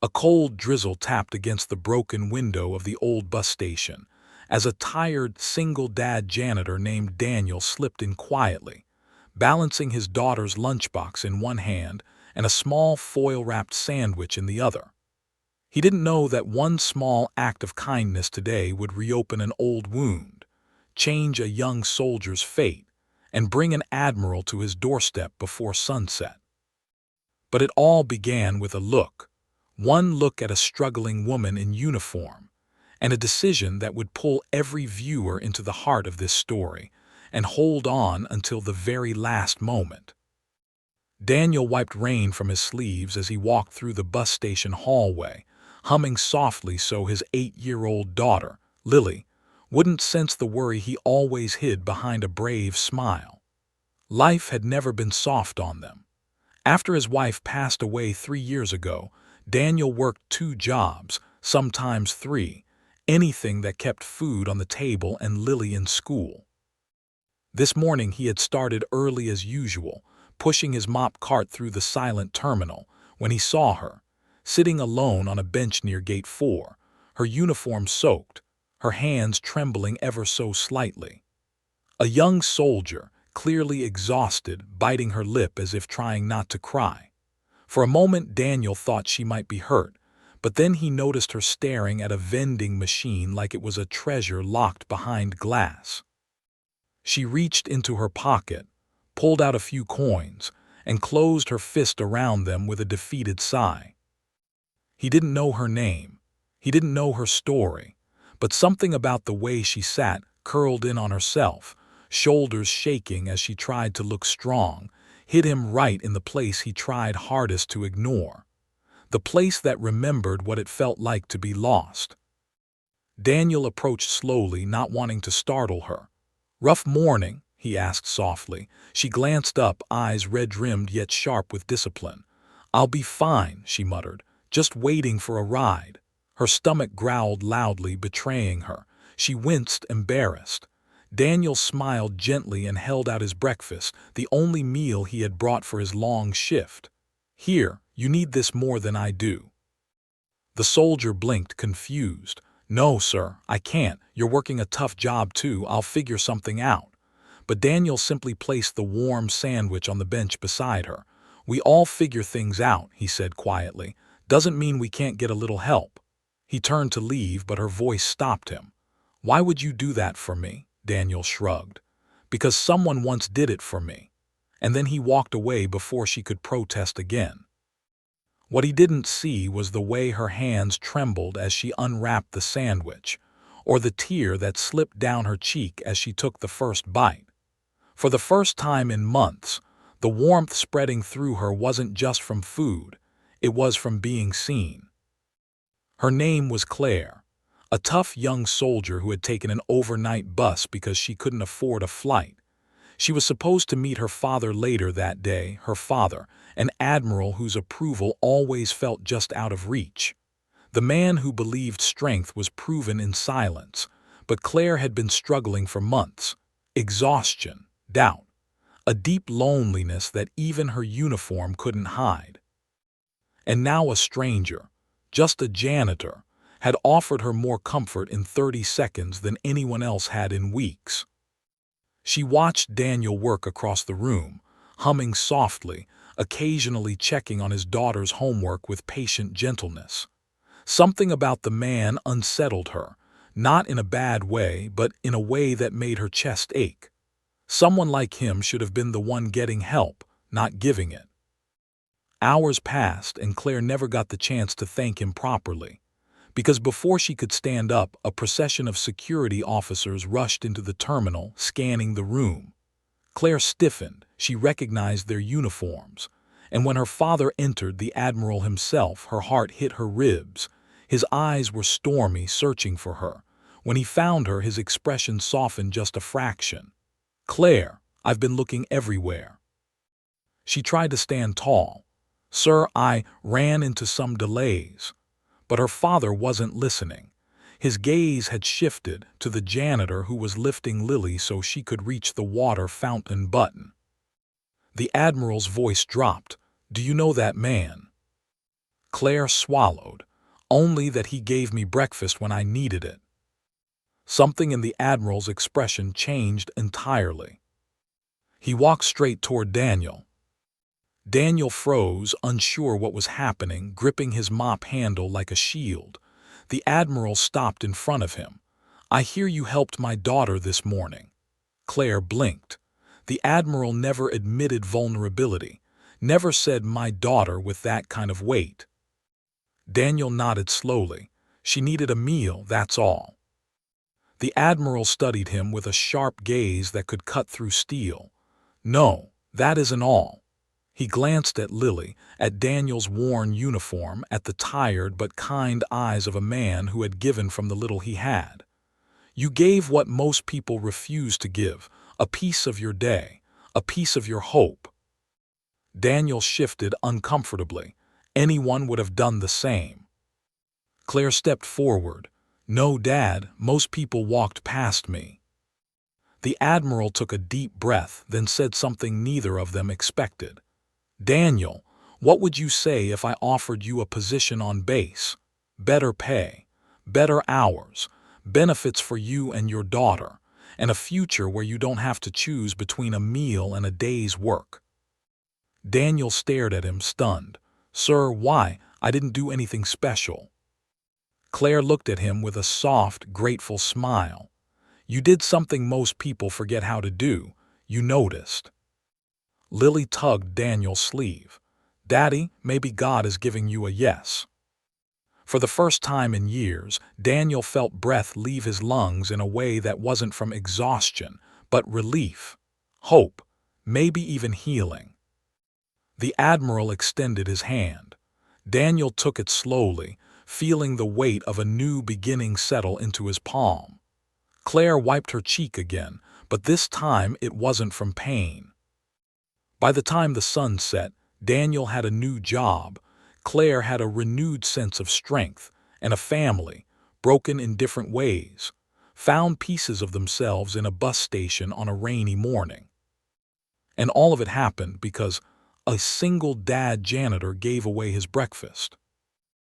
A cold drizzle tapped against the broken window of the old bus station as a tired, single-dad janitor named Daniel slipped in quietly, balancing his daughter's lunchbox in one hand and a small foil-wrapped sandwich in the other. He didn't know that one small act of kindness today would reopen an old wound, change a young soldier's fate, and bring an admiral to his doorstep before sunset. But it all began with a look, one look at a struggling woman in uniform, and a decision that would pull every viewer into the heart of this story and hold on until the very last moment. Daniel wiped rain from his sleeves as he walked through the bus station hallway, humming softly so his 8-year-old daughter, Lily, wouldn't sense the worry he always hid behind a brave smile. Life had never been soft on them. After his wife passed away 3 years ago, Daniel worked 2 jobs, sometimes 3, anything that kept food on the table and Lily in school. This morning he had started early as usual, pushing his mop cart through the silent terminal, when he saw her, sitting alone on a bench near Gate 4, her uniform soaked, her hands trembling ever so slightly. A young soldier, clearly exhausted, biting her lip as if trying not to cry. For a moment Daniel thought she might be hurt, but then he noticed her staring at a vending machine like it was a treasure locked behind glass. She reached into her pocket, pulled out a few coins, and closed her fist around them with a defeated sigh. He didn't know her name, he didn't know her story, but something about the way she sat, curled in on herself, shoulders shaking as she tried to look strong, hit him right in the place he tried hardest to ignore, the place that remembered what it felt like to be lost. Daniel approached slowly, not wanting to startle her. "Rough morning?" he asked softly. She glanced up, eyes red-rimmed yet sharp with discipline. "I'll be fine," she muttered, "just waiting for a ride." Her stomach growled loudly, betraying her. She winced, embarrassed. Daniel smiled gently and held out his breakfast, the only meal he had brought for his long shift. "Here, you need this more than I do." The soldier blinked, confused. "No, sir, I can't. You're working a tough job too. I'll figure something out." But Daniel simply placed the warm sandwich on the bench beside her. "We all figure things out," he said quietly. "Doesn't mean we can't get a little help." He turned to leave, but her voice stopped him. "Why would you do that for me?" Daniel shrugged. "Because someone once did it for me." And then he walked away before she could protest again. What he didn't see was the way her hands trembled as she unwrapped the sandwich, or the tear that slipped down her cheek as she took the first bite. For the first time in months, the warmth spreading through her wasn't just from food, it was from being seen. Her name was Claire, a tough young soldier who had taken an overnight bus because she couldn't afford a flight. She was supposed to meet her father later that day, her father, an admiral whose approval always felt just out of reach. The man who believed strength was proven in silence, but Claire had been struggling for months. Exhaustion, doubt, a deep loneliness that even her uniform couldn't hide. And now a stranger, just a janitor, had offered her more comfort in 30 seconds than anyone else had in weeks. She watched Daniel work across the room, humming softly, occasionally checking on his daughter's homework with patient gentleness. Something about the man unsettled her, not in a bad way, but in a way that made her chest ache. Someone like him should have been the one getting help, not giving it. Hours passed and Claire never got the chance to thank him properly, because before she could stand up, a procession of security officers rushed into the terminal, scanning the room. Claire stiffened. She recognized their uniforms, and when her father entered, the Admiral himself, her heart hit her ribs. His eyes were stormy, searching for her. When he found her, his expression softened just a fraction. "Claire, I've been looking everywhere." She tried to stand tall. "Sir, I ran into some delays." But her father wasn't listening. His gaze had shifted to the janitor who was lifting Lily so she could reach the water fountain button. The Admiral's voice dropped. "Do you know that man?" Claire swallowed. Only that he gave me breakfast when I needed it. Something in the Admiral's expression changed entirely. He walked straight toward Daniel. Daniel froze, unsure what was happening, gripping his mop handle like a shield. The Admiral stopped in front of him. "I hear you helped my daughter this morning." Claire blinked. The Admiral never admitted vulnerability, never said "my daughter" with that kind of weight. Daniel nodded slowly. "She needed a meal, that's all." The Admiral studied him with a sharp gaze that could cut through steel. "No, that isn't all." He glanced at Lily, at Daniel's worn uniform, at the tired but kind eyes of a man who had given from the little he had. "You gave what most people refuse to give, a piece of your day, a piece of your hope." Daniel shifted uncomfortably. Anyone would have done the same. Claire stepped forward. "No, Dad, most people walked past me." The Admiral took a deep breath, then said something neither of them expected. "Daniel, what would you say if I offered you a position on base? Better pay, better hours, benefits for you and your daughter, and a future where you don't have to choose between a meal and a day's work." Daniel stared at him, stunned. "Sir, why? I didn't do anything special." Claire looked at him with a soft, grateful smile. "You did something most people forget how to do. You noticed." Lily tugged Daniel's sleeve. "Daddy, maybe God is giving you a yes." For the first time in years, Daniel felt breath leave his lungs in a way that wasn't from exhaustion, but relief, hope, maybe even healing. The Admiral extended his hand. Daniel took it slowly, feeling the weight of a new beginning settle into his palm. Claire wiped her cheek again, but this time it wasn't from pain. By the time the sun set, Daniel had a new job. Claire had a renewed sense of strength, and a family, broken in different ways, found pieces of themselves in a bus station on a rainy morning. And all of it happened because a single dad janitor gave away his breakfast.